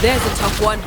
There's a tough one.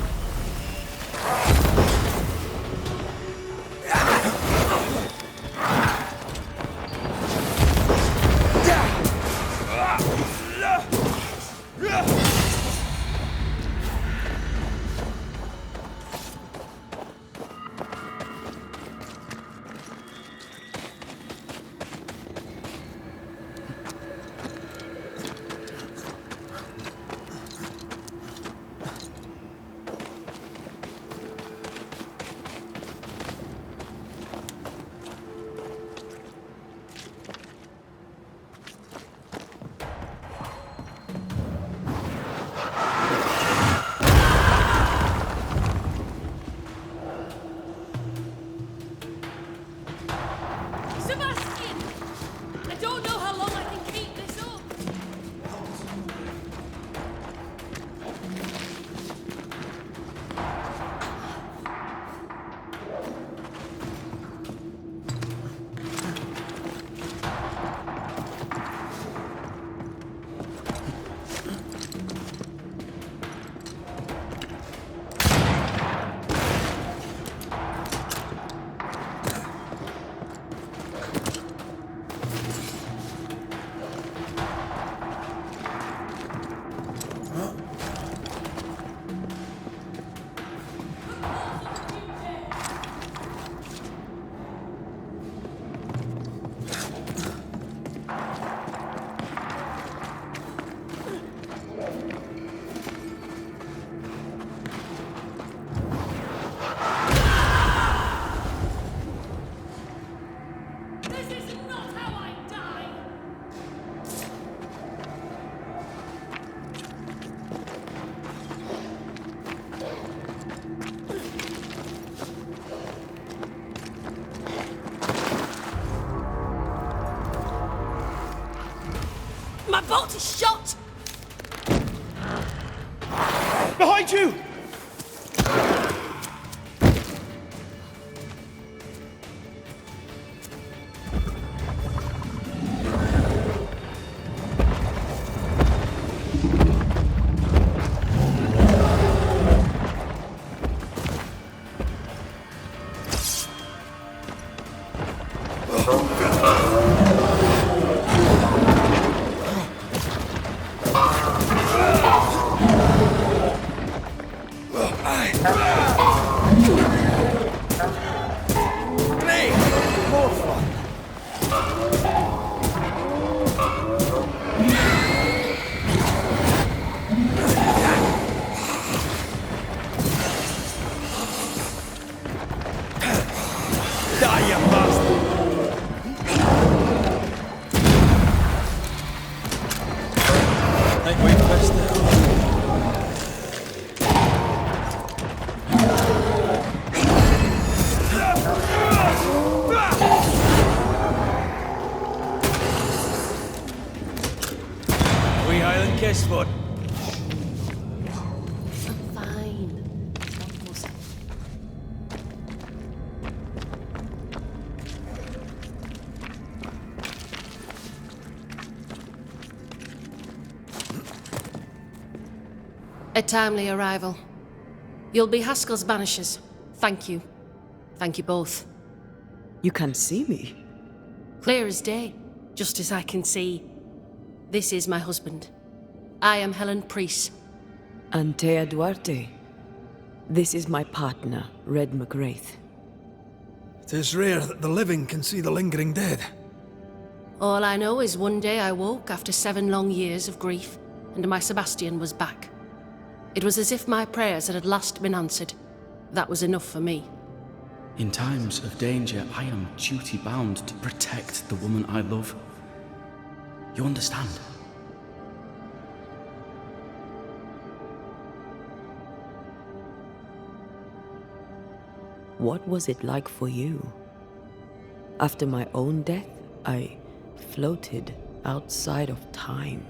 My bolt is shot! Behind you! Guesswork. I'm fine. A timely arrival. You'll be Haskell's banishers. Thank you. Thank you both. You can see me? Clear as day, just as I can see. This is my husband. I am Helen Priest. Antea Duarte. This is my partner, Red McRaith. It is rare that the living can see the lingering dead. All I know is one day I woke after 7 long years of grief, and my Sebastian was back. It was as if my prayers had at last been answered. That was enough for me. In times of danger, I am duty-bound to protect the woman I love. You understand? What was it like for you? After my own death, I floated outside of time,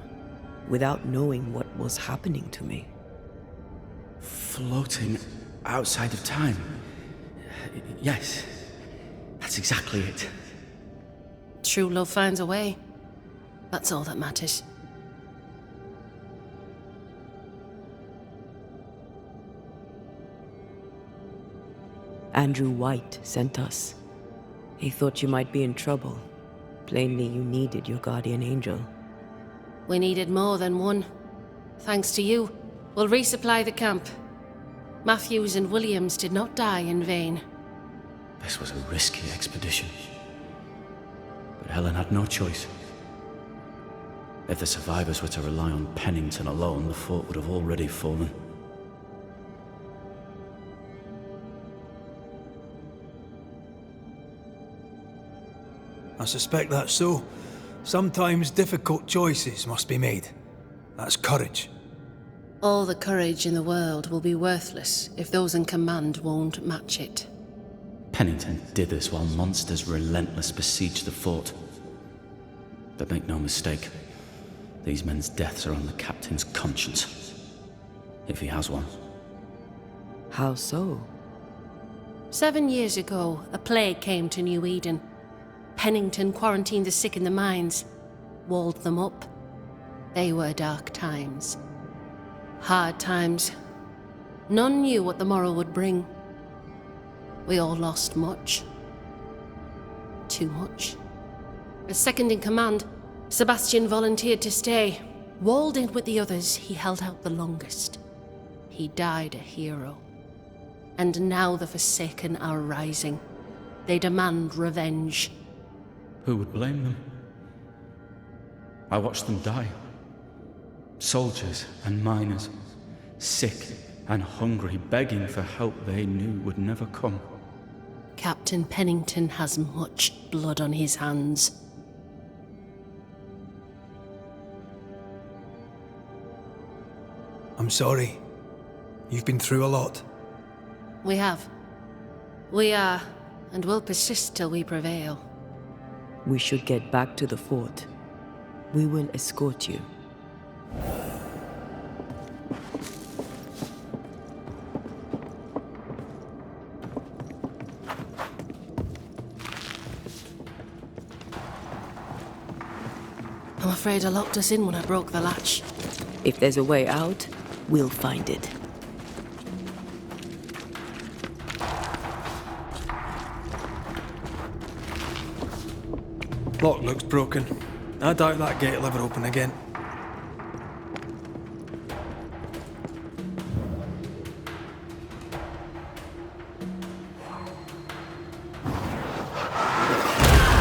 without knowing what was happening to me. Floating outside of time. Yes, that's exactly it. True love finds a way. That's all that matters. Andrew White sent us. He thought you might be in trouble. Plainly, you needed your guardian angel. We needed more than one. Thanks to you, we'll resupply the camp. Matthews and Williams did not die in vain. This was a risky expedition. But Helen had no choice. If the survivors were to rely on Pennington alone, the fort would have already fallen. I suspect that's so. Sometimes difficult choices must be made. That's courage. All the courage in the world will be worthless if those in command won't match it. Pennington did this while monsters relentless besieged the fort. But make no mistake, these men's deaths are on the captain's conscience. If he has one. How so? 7 years ago, a plague came to New Eden. Pennington quarantined the sick in the mines, walled them up. They were dark times. Hard times. None knew what the morrow would bring. We all lost much. Too much. As second in command, Sebastian volunteered to stay. Walled in with the others, he held out the longest. He died a hero. And now the Forsaken are rising. They demand revenge. Who would blame them? I watched them die. Soldiers and miners, sick and hungry, begging for help they knew would never come. Captain Pennington has much blood on his hands. I'm sorry. You've been through a lot. We have. We are, and will persist till we prevail. We should get back to the fort. We will escort you. I'm afraid I locked us in when I broke the latch. If there's a way out, we'll find it. Lock looks broken. I doubt that gate will ever open again.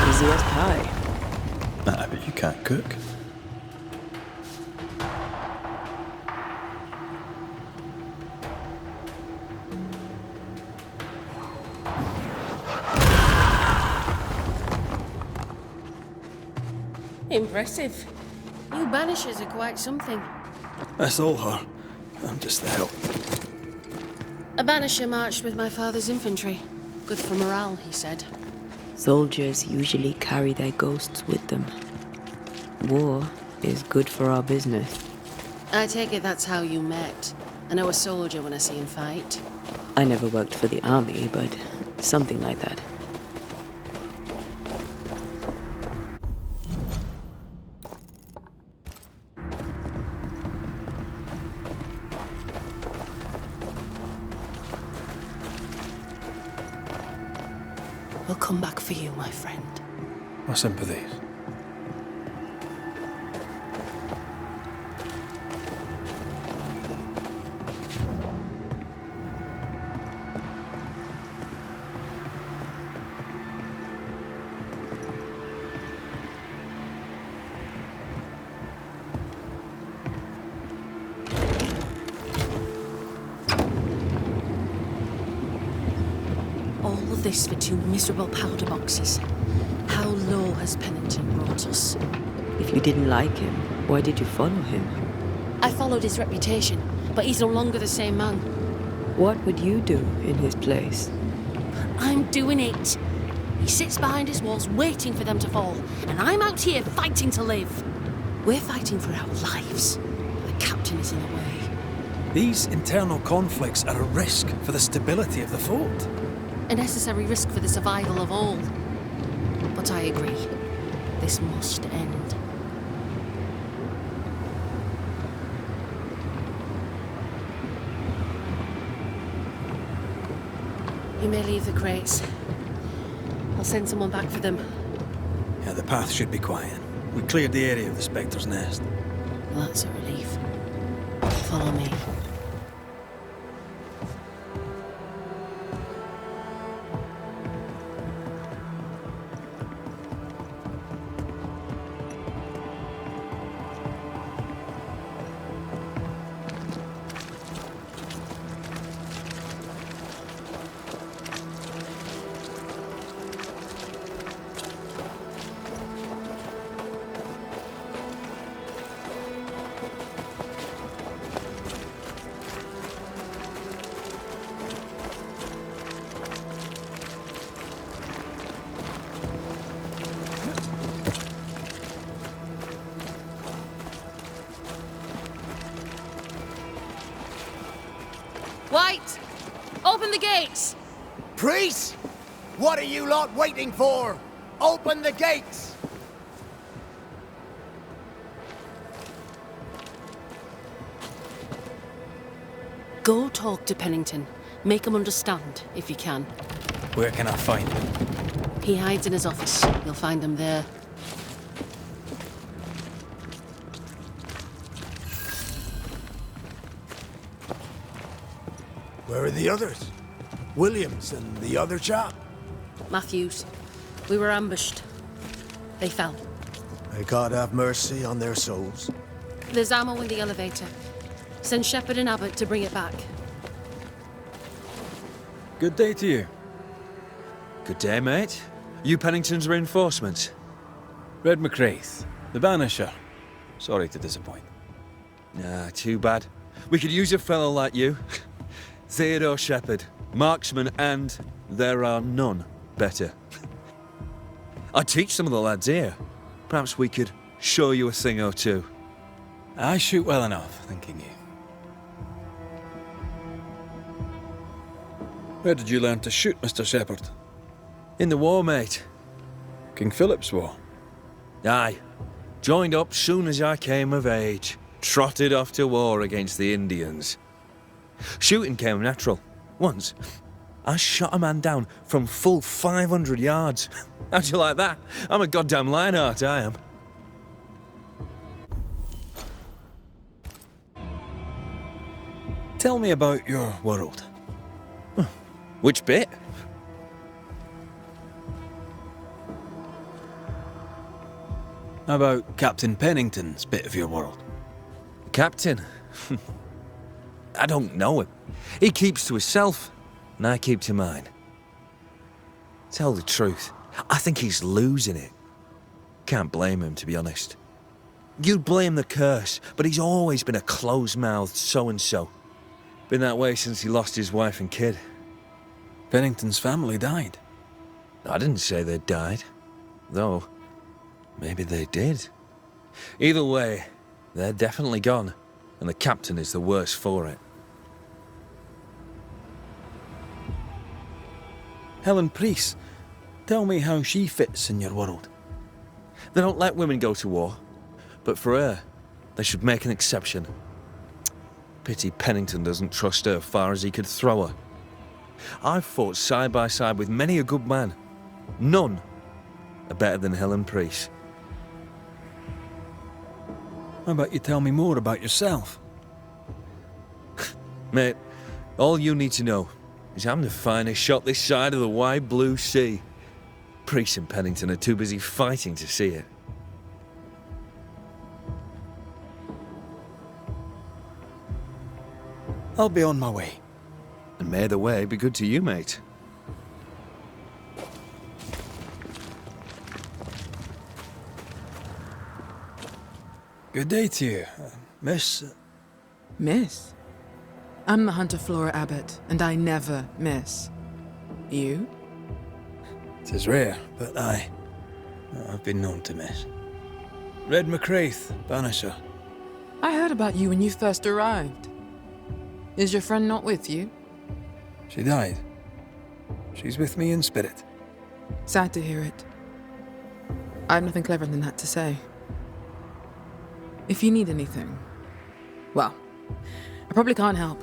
Easy as pie. Nah, but you can't cook. Impressive. You Banishers are quite something. That's all her. I'm just the help. A Banisher marched with my father's infantry. Good for morale, he said. Soldiers usually carry their ghosts with them. War is good for our business. I take it that's how you met. I know a soldier when I see him fight. I never worked for the army, but something like that. We'll come back for you, my friend. My sympathies. All this for 2 miserable powder boxes. How low has Pennington brought us? If you didn't like him, why did you follow him? I followed his reputation, but he's no longer the same man. What would you do in his place? I'm doing it. He sits behind his walls waiting for them to fall, and I'm out here fighting to live. We're fighting for our lives. The captain is in the way. These internal conflicts are a risk for the stability of the fort. A necessary risk for the survival of all. But I agree. This must end. You may leave the crates. I'll send someone back for them. Yeah, the path should be quiet. We cleared the area of the specter's nest. Well, that's a relief. Follow me. White! Open the gates! Priests! What are you lot waiting for? Open the gates! Go talk to Pennington. Make him understand, if you can. Where can I find him? He hides in his office. You'll find him there. Where are the others? Williams and the other chap? Matthews. We were ambushed. They fell. May God have mercy on their souls. There's ammo in the elevator. Send Shepard and Abbott to bring it back. Good day to you. Good day, mate. You Pennington's reinforcements? Red McRaith, the Banisher. Sorry to disappoint. Nah, too bad. We could use a fellow like you. Theodore Shepard, marksman, and there are none better. I teach some of the lads here. Perhaps we could show you a thing or two. I shoot well enough, thinking you. Where did you learn to shoot, Mr. Shepard? In the war, mate. King Philip's War. Aye. Joined up soon as I came of age. Trotted off to war against the Indians. Shooting came natural. Once, I shot a man down from full 500 yards. How'd you like that? I'm a goddamn Lionheart, I am. Tell me about your world. Which bit? How about Captain Pennington's bit of your world? Captain? I don't know him. He keeps to himself, and I keep to mine. Tell the truth, I think he's losing it. Can't blame him, to be honest. You'd blame the curse, but he's always been a close-mouthed so-and-so. Been that way since he lost his wife and kid. Pennington's family died. I didn't say they died, though maybe they did. Either way, they're definitely gone, and the captain is the worse for it. Helen Priest, tell me how she fits in your world. They don't let women go to war, but for her, they should make an exception. Pity Pennington doesn't trust her far as he could throw her. I've fought side by side with many a good man. None are better than Helen Priest. How about you tell me more about yourself? Mate, all you need to know is I'm the finest shot this side of the wide blue sea. Priest and Pennington are too busy fighting to see it. I'll be on my way. And may the way be good to you, mate. Good day to you, Miss... Miss? I'm the Hunter Flora Abbott, and I never miss. You? It is rare, but I've been known to miss. Red McRaith, Banisher. I heard about you when you first arrived. Is your friend not with you? She died. She's with me in spirit. Sad to hear it. I have nothing cleverer than that to say. If you need anything, well, I probably can't help.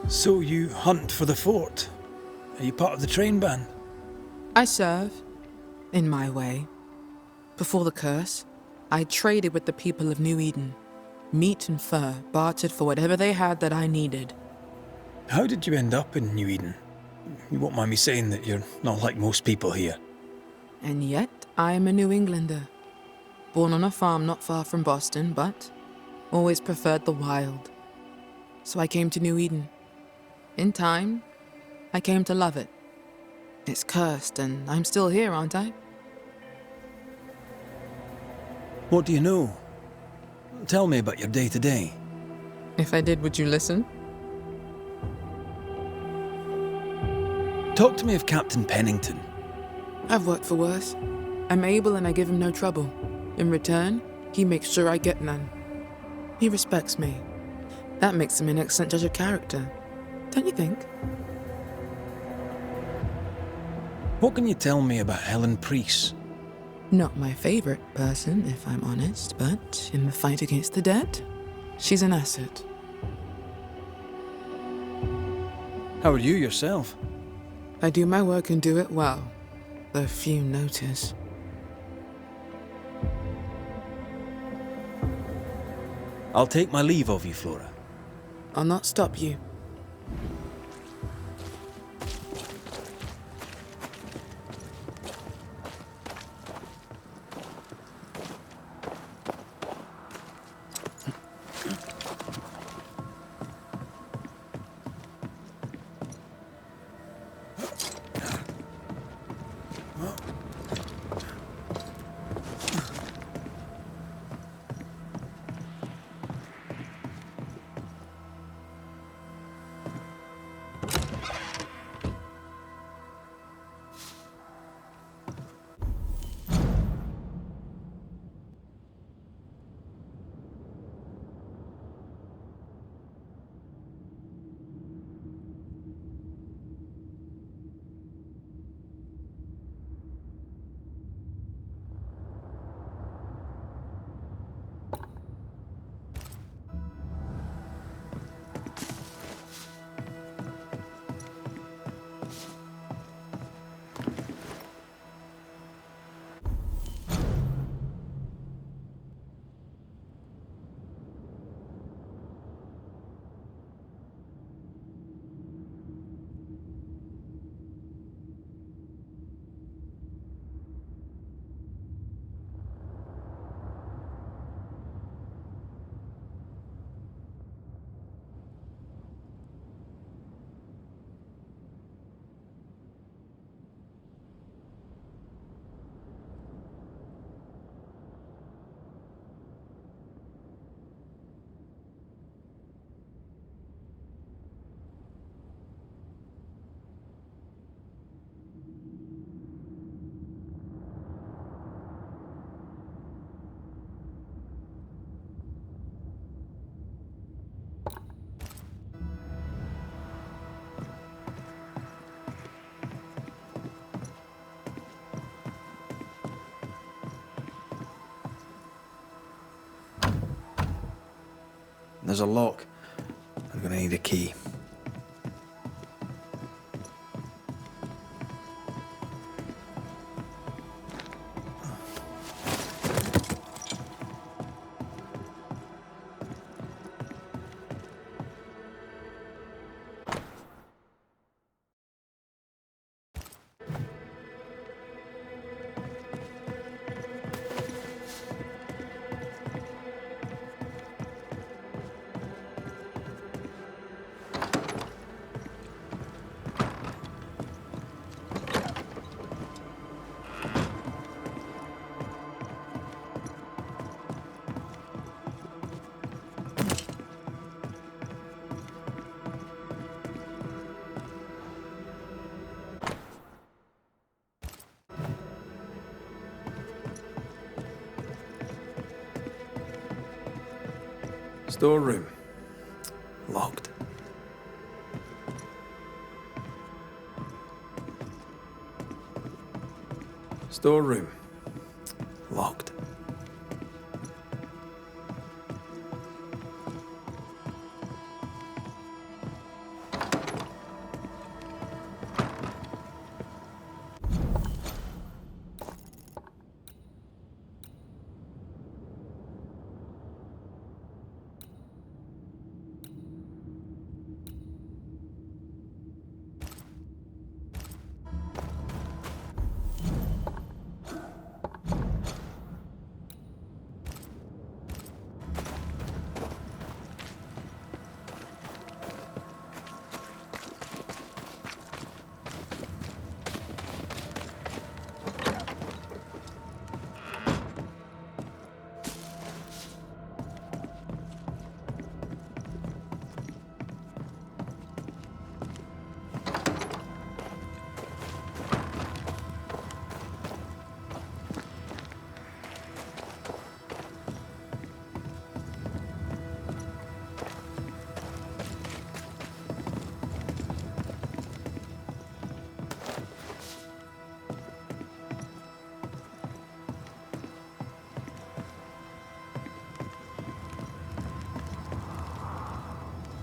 So you hunt for the fort? Are you part of the train band? I serve, in my way. Before the curse, I traded with the people of New Eden. Meat and fur bartered for whatever they had that I needed. How did you end up in New Eden? You won't mind me saying that you're not like most people here. And yet, I am a New Englander. Born on a farm not far from Boston, but always preferred the wild. So I came to New Eden. In time, I came to love it. It's cursed, and I'm still here, aren't I? What do you know? Tell me about your day-to-day. If I did, would you listen? Talk to me of Captain Pennington. I've worked for worse. I'm able and I give him no trouble. In return, he makes sure I get none. He respects me. That makes him an excellent judge of character. Don't you think? What can you tell me about Helen Priest? Not my favorite person, if I'm honest, but in the fight against the dead, she's an asset. How are you yourself? I do my work and do it well, though few notice. I'll take my leave of you, Flora. I'll not stop you. There's a lock. I'm gonna need a key. Storeroom. Locked. Storeroom. Locked.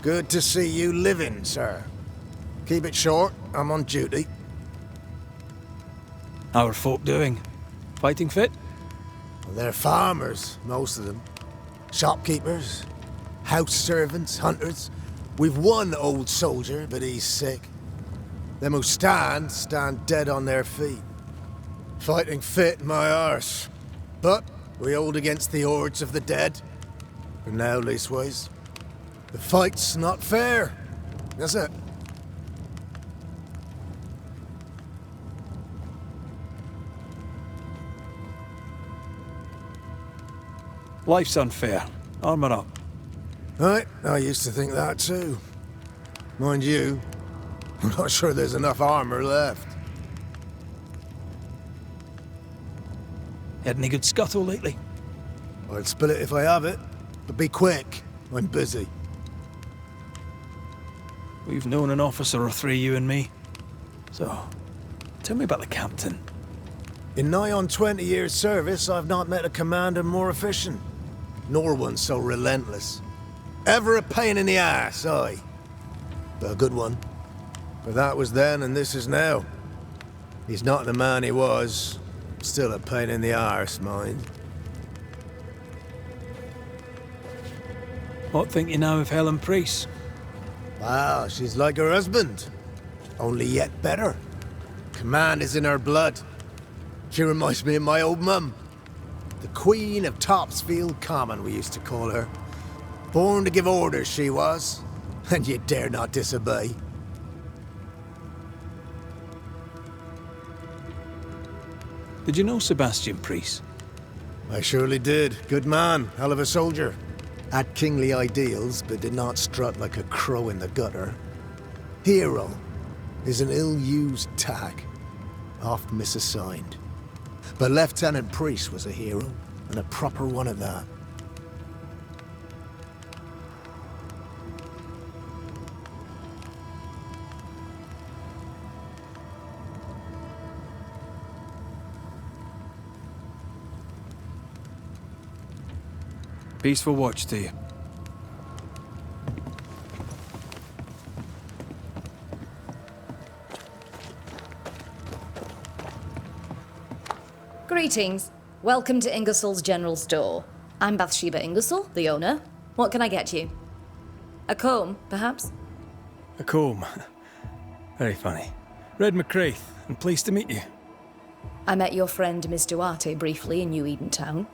Good to see you living, sir. Keep it short, I'm on duty. How are folk doing? Fighting fit? They're farmers, most of them. Shopkeepers, house servants, hunters. We've one old soldier, but he's sick. Them who stand dead on their feet. Fighting fit, my arse. But we hold against the hordes of the dead. For now, leastways. The fight's not fair. That's it. Life's unfair. Armour up. Right, I used to think that too. Mind you, I'm not sure there's enough armor left. Had any good scuttle lately? I'll spill it if I have it, but be quick. I'm busy. We've known an officer or three, you and me. So, tell me about the captain. In nigh on 20 years' service, I've not met a commander more efficient, nor one so relentless. Ever a pain in the ass, aye. But a good one. But that was then and this is now. He's not the man he was. Still a pain in the arse, mind. What think you now of Helen Priest? Wow, she's like her husband. Only yet better. Command is in her blood. She reminds me of my old mum. The Queen of Topsfield Common, we used to call her. Born to give orders, she was. And you dare not disobey. Did you know Sebastian Priest? I surely did. Good man, hell of a soldier. Had kingly ideals, but did not strut like a crow in the gutter. Hero is an ill-used tag, oft misassigned. But Lieutenant Priest was a hero, and a proper one at that. Peaceful watch to you. Greetings. Welcome to Ingersoll's General Store. I'm Bathsheba Ingersoll, the owner. What can I get you? A comb, perhaps? A comb. Very funny. Red McRaith, and pleased to meet you. I met your friend Miss Duarte briefly in New Eden Town.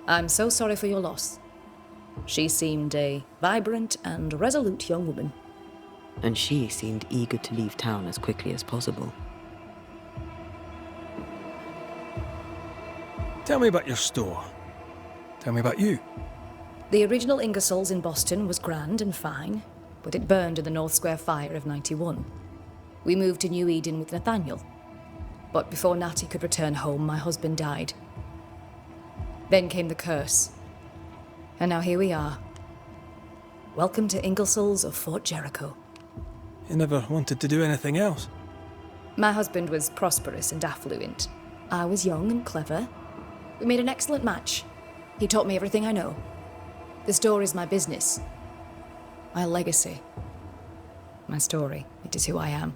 I'm so sorry for your loss. She seemed a vibrant and resolute young woman. And she seemed eager to leave town as quickly as possible. Tell me about your store. Tell me about you. The original Ingersoll's in Boston was grand and fine, but it burned in the North Square fire of '91. We moved to New Eden with Nathaniel. But before Natty could return home, my husband died. Then came the curse. And now here we are, Welcome to Ingersolls of Fort Jericho. You never wanted to do anything else? My husband was prosperous and affluent. I was young and clever. We made an excellent match. He taught me everything I know. The store is my business. My legacy. My story. It is who I am.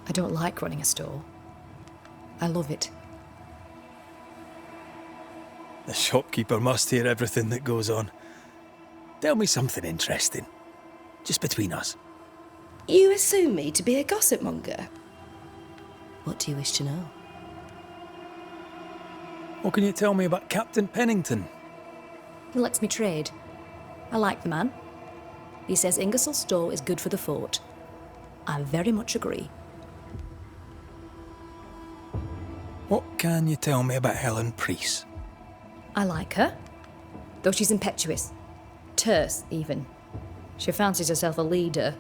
I don't like running a store. I love it. The shopkeeper must hear everything that goes on. Tell me something interesting. Just between us. You assume me to be a gossip monger? What do you wish to know? What can you tell me about Captain Pennington? He lets me trade. I like the man. He says Ingersoll's store is good for the fort. I very much agree. What can you tell me about Helen Priest? I like her, though she's impetuous. Terse, even. She fancies herself a leader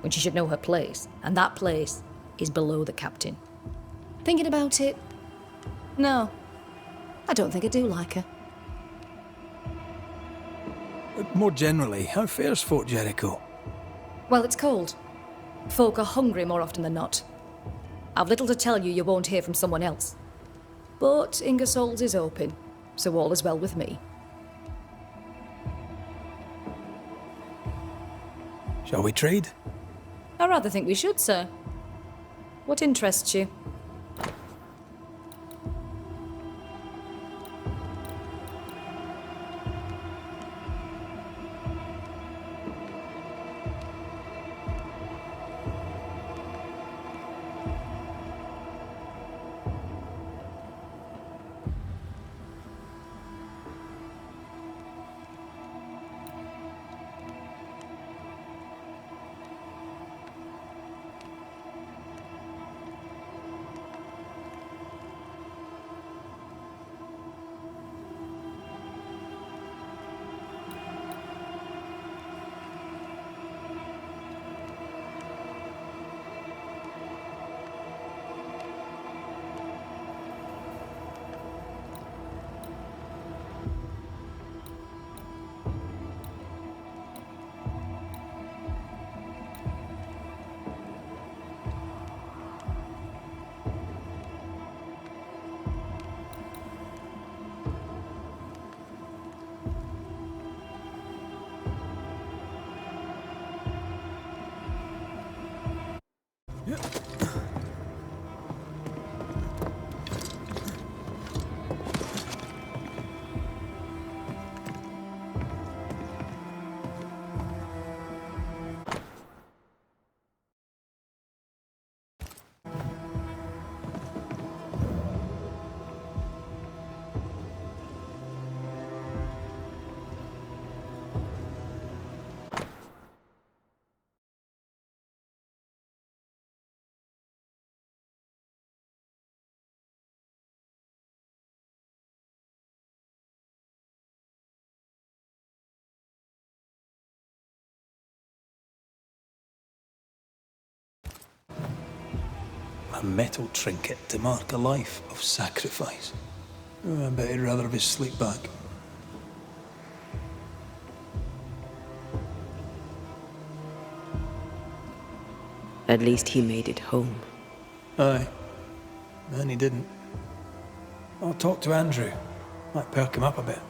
when she should know her place, and that place is below the captain. Thinking about it, no, I don't think I do like her. More generally, how fares Fort Jericho? Well, it's cold. Folk are hungry more often than not. I've little to tell you won't hear from someone else. But Ingersoll's is open, so all is well with me. Shall we trade? I rather think we should, sir. What interests you? A metal trinket to mark a life of sacrifice. Oh, I bet he'd rather have his sleep back. At least he made it home. Aye. And he didn't. I'll talk to Andrew. Might perk him up a bit.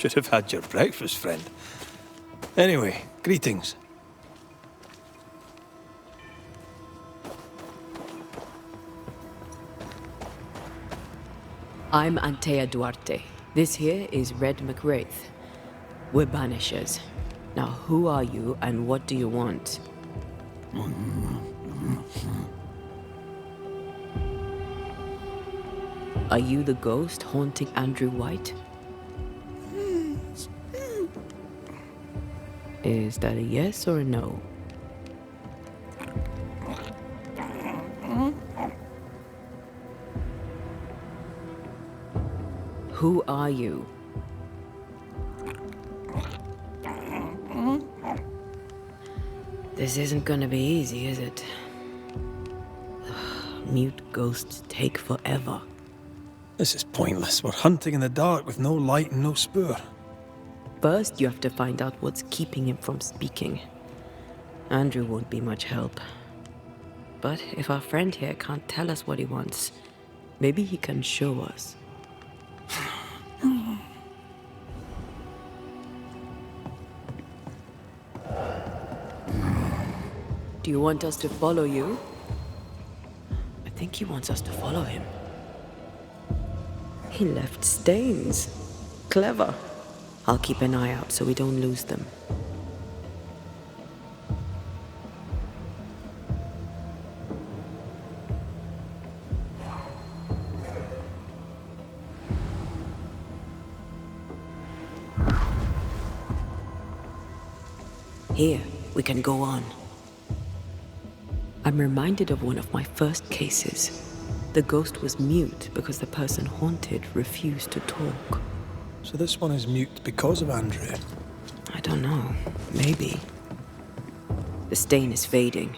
Should have had your breakfast, friend. Anyway, greetings. I'm Antea Duarte. This here is Red Raith. We're Banishers. Now, who are you and what do you want? Are you the ghost haunting Andrew White? Is that a yes or a no? Who are you? This isn't gonna be easy, is it? Mute ghosts take forever. This is pointless. We're hunting in the dark with no light and no spoor. First, you have to find out what's keeping him from speaking. Andrew won't be much help. But if our friend here can't tell us what he wants, maybe he can show us. Do you want us to follow you? I think he wants us to follow him. He left stains. Clever. I'll keep an eye out so we don't lose them. Here, we can go on. I'm reminded of one of my first cases. The ghost was mute because the person haunted refused to talk. So this one is mute because of Andrew? I don't know. Maybe. The stain is fading.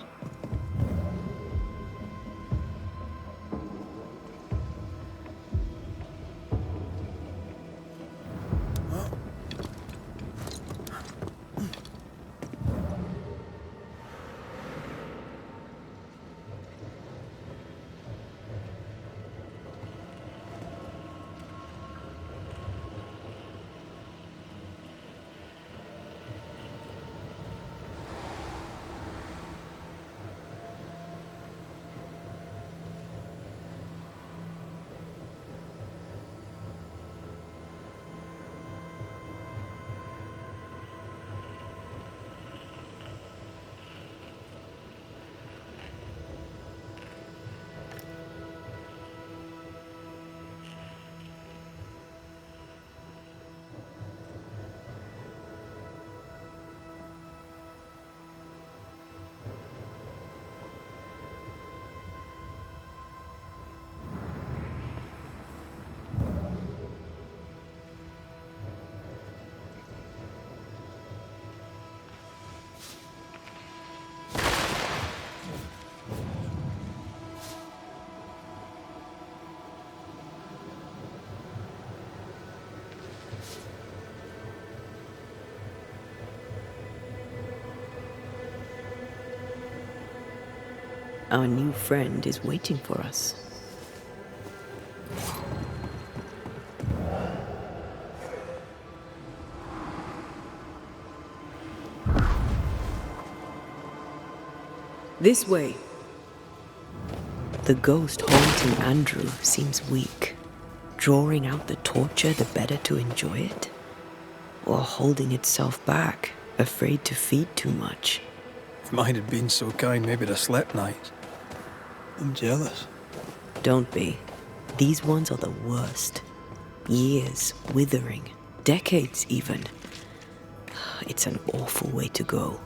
Our new friend is waiting for us. This way. The ghost haunting Andrew seems weak. Drawing out the torture the better to enjoy it? Or holding itself back, afraid to feed too much? If mine had been so kind, maybe I'd have slept nights. I'm jealous. Don't be. These ones are the worst. Years withering, decades even. It's an awful way to go.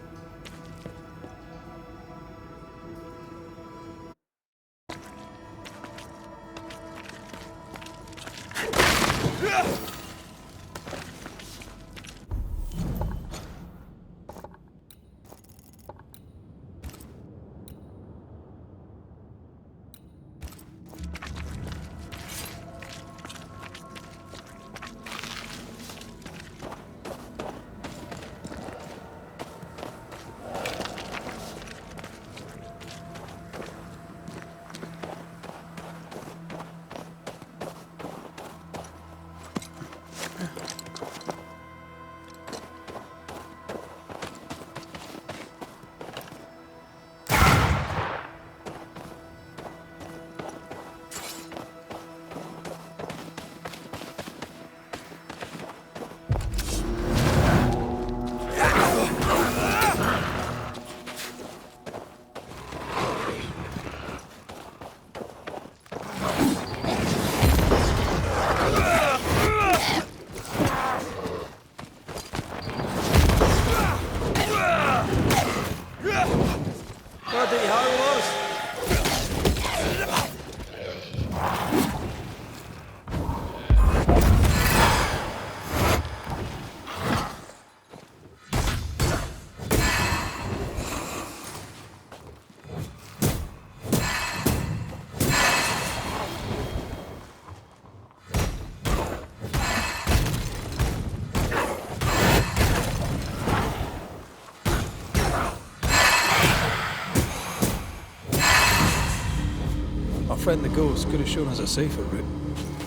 friend the ghost could have shown us a safer route.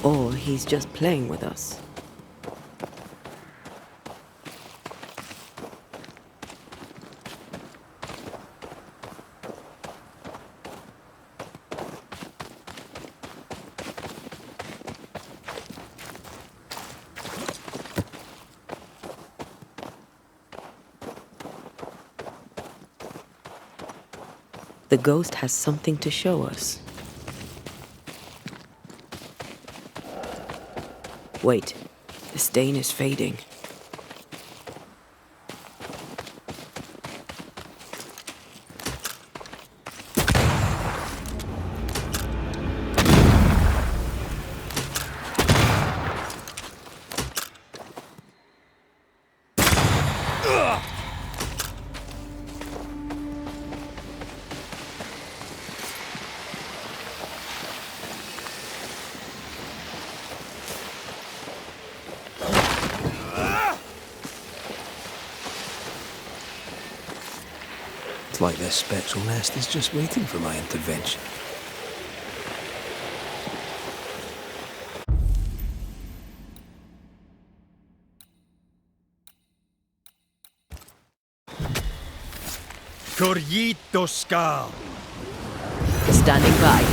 Or he's just playing with us. The ghost has something to show us. Wait, the stain is fading. It's like this spectral nest is just waiting for my intervention. Corrito Scal. Standing by.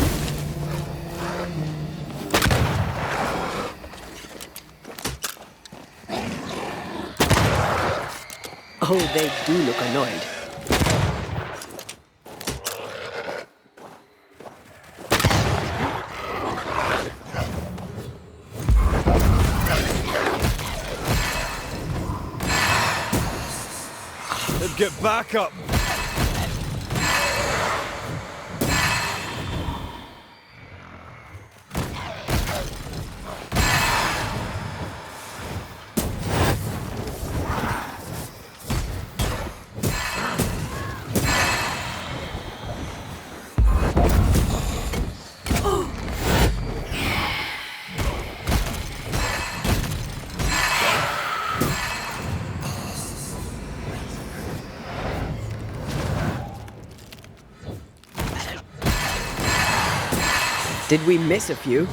Oh, they do look annoyed. Get back up! Did we miss a few?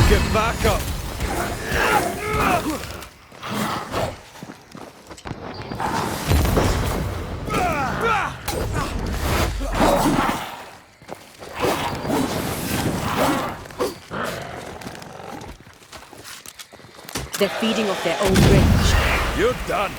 Get back up! They're feeding off their own rage. You're done!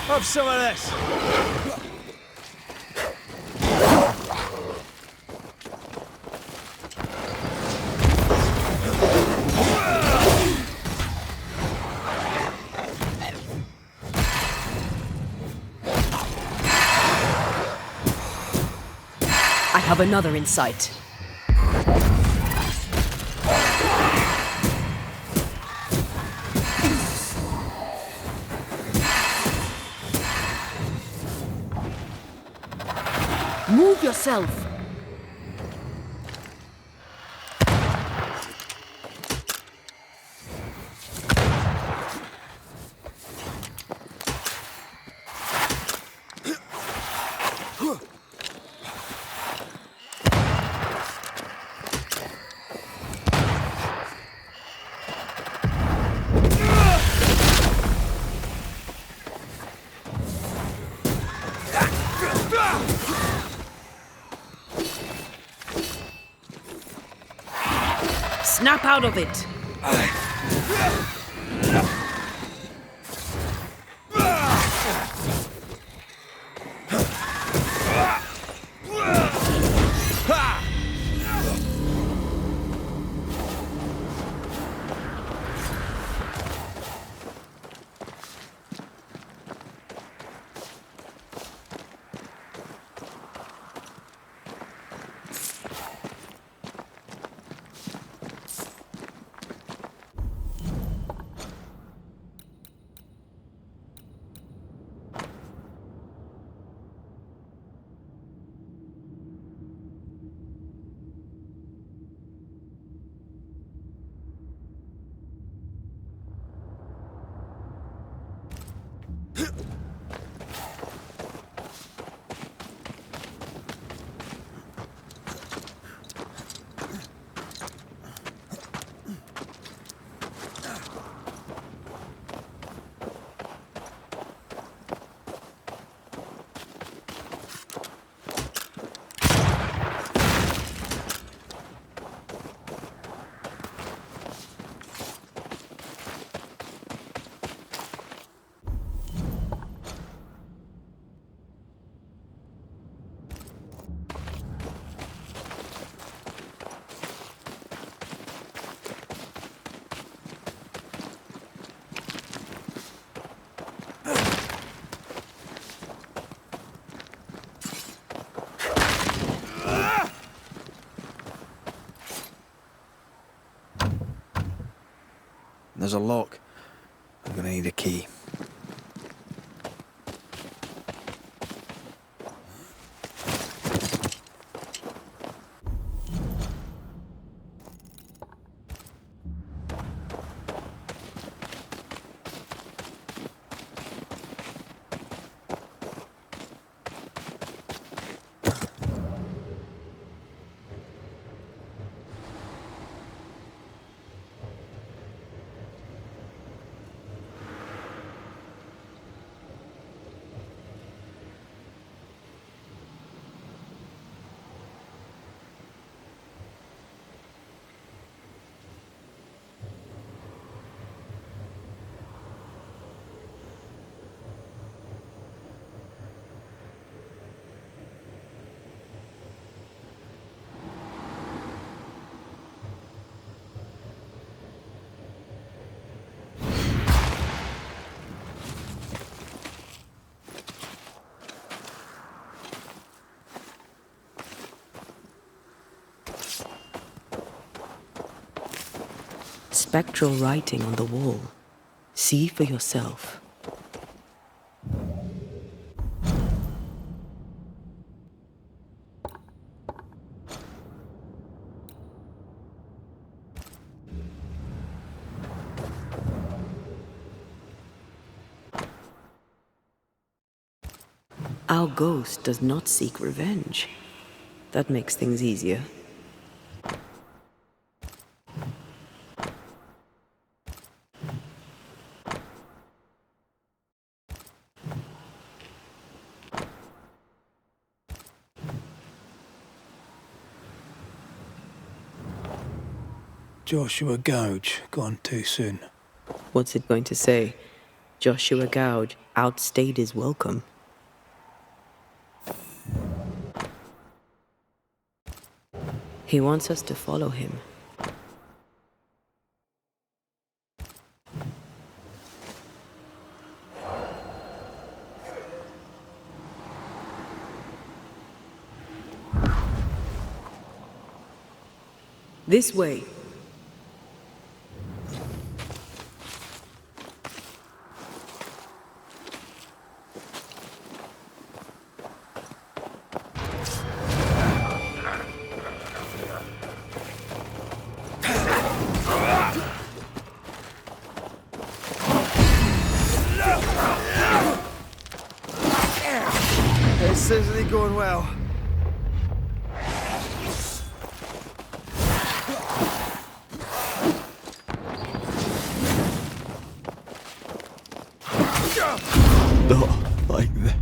Have some of this! I have another in sight. Move yourself! Snap out of it! there's a lock. I'm gonna need a key. Spectral writing on the wall. See for yourself. Our ghost does not seek revenge. That makes things easier. Joshua Gouge, gone too soon. What's it going to say? Joshua Gouge outstayed his welcome. He wants us to follow him. This way. This isn't going well. Not like this.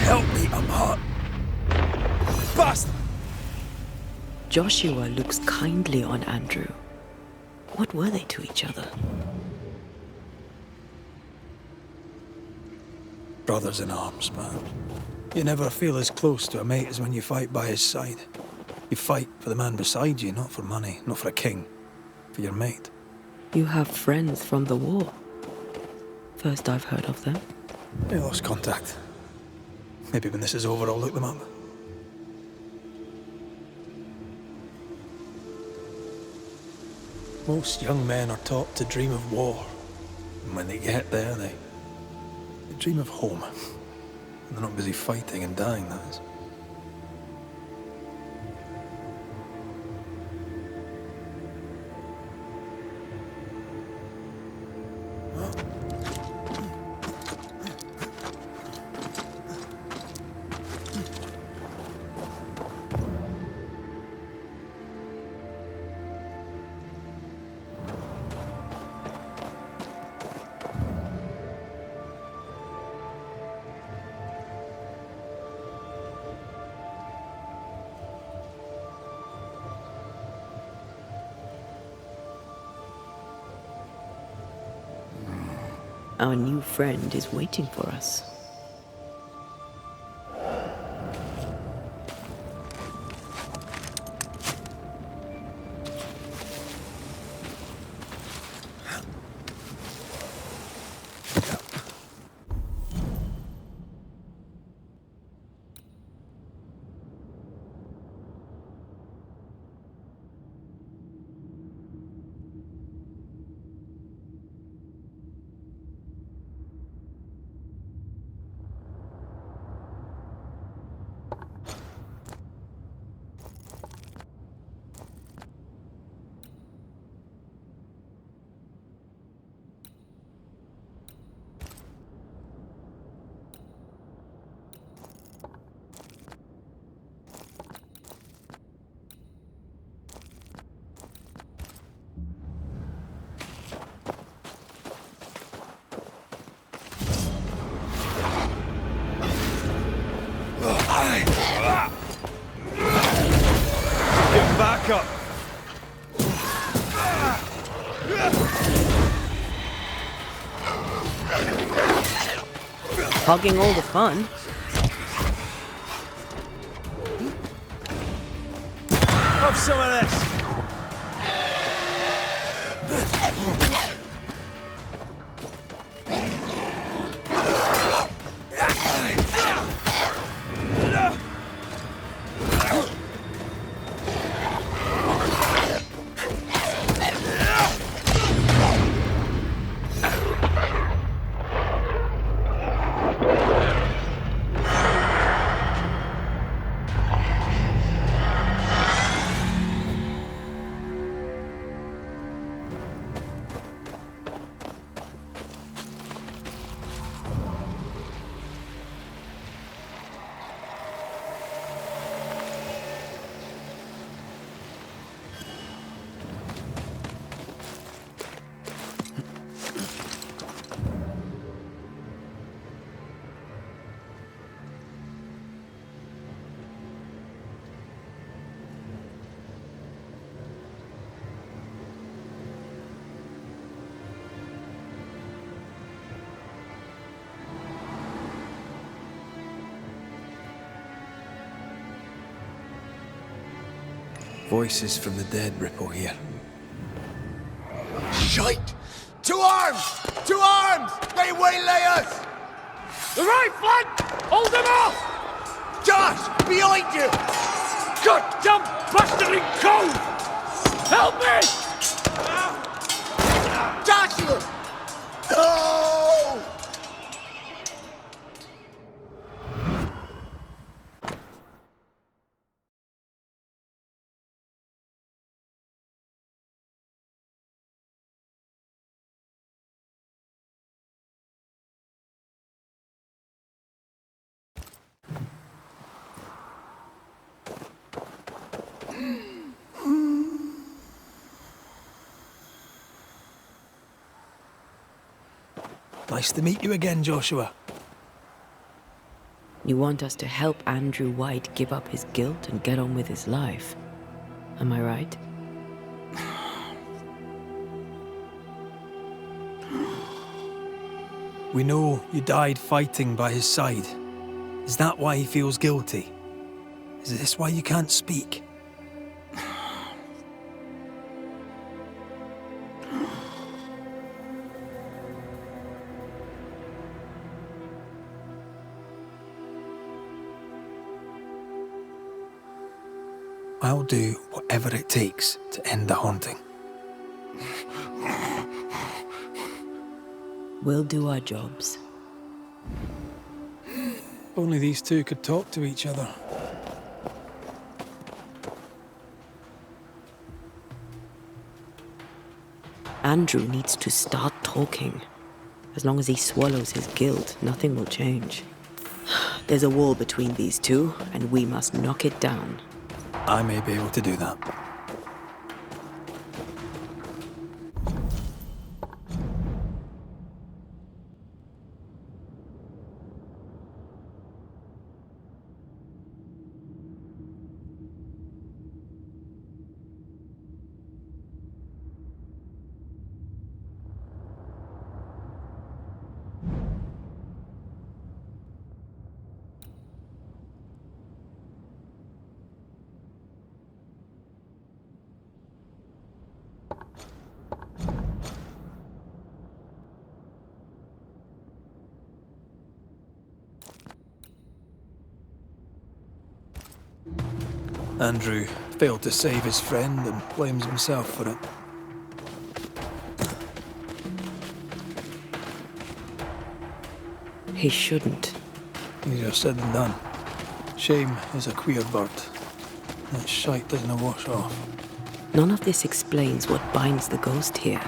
Help me, I'm hot. Bastard! Joshua looks kindly on Andrew. What were they to each other? Brothers in arms, man. You never feel as close to a mate as when you fight by his side. You fight for the man beside you, not for money, not for a king. For your mate. You have friends from the war. First I've heard of them. They lost contact. Maybe when this is over, I'll look them up. Most young men are taught to dream of war. And when they get there, they dream of home. They're not busy fighting and dying, that is. Our new friend is waiting for us. Get back up! Hogging all the fun. Have some of this! Voices from the dead ripple here. Shite! To arms! To arms! They waylay us! The right flank! Hold them off! Josh! Behind you! Goddamn bastarding cold! Help me! Joshua! No! Nice to meet you again, Joshua. You want us to help Andrew White give up his guilt and get on with his life. Am I right? We know you died fighting by his side. Is that why he feels guilty? Is this why you can't speak? I'll do whatever it takes to end the haunting. We'll do our jobs. Only these two could talk to each other. Andrew needs to start talking. As long as he swallows his guilt, nothing will change. There's a wall between these two, and we must knock it down. I may be able to do that. Andrew failed to save his friend and blames himself for it. He shouldn't. Easier said than done. Shame is a queer bird. That shite doesn't wash off. None of this explains what binds the ghost here.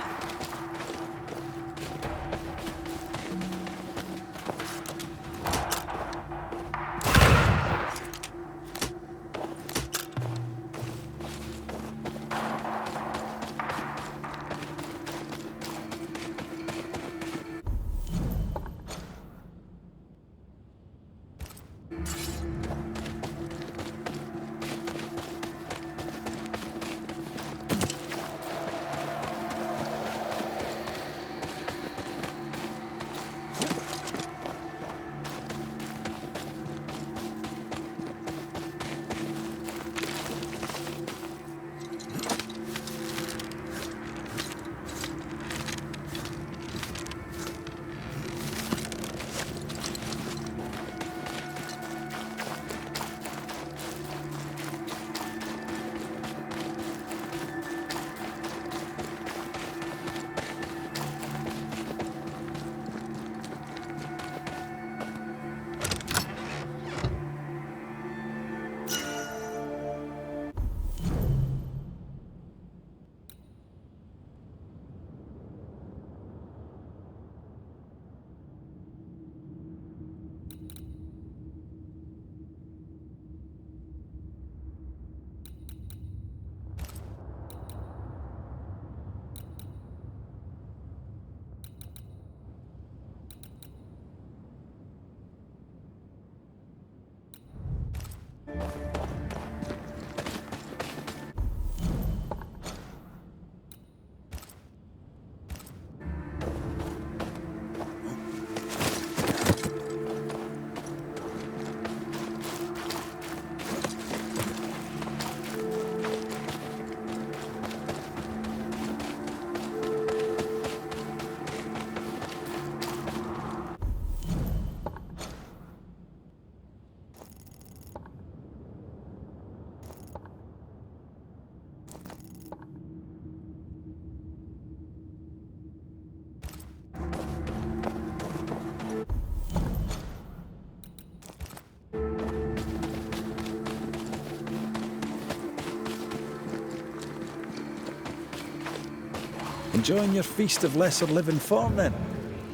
Enjoying your feast of lesser living form, then?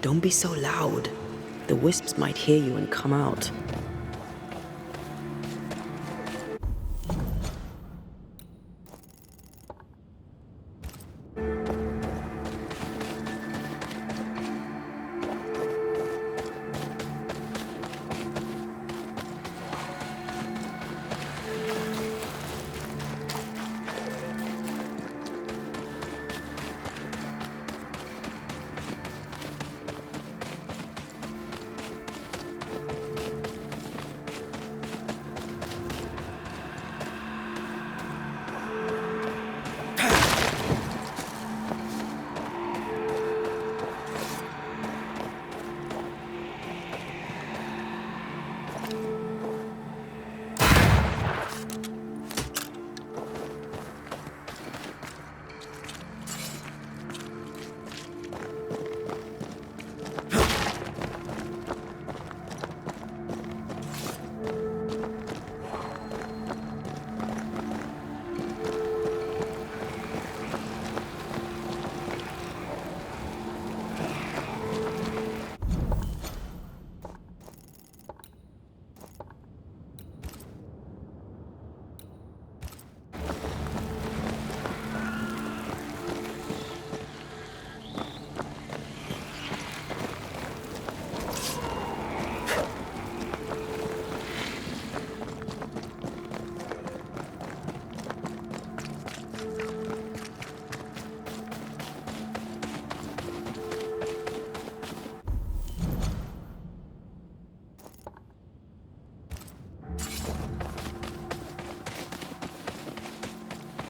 Don't be so loud. The wisps might hear you and come out.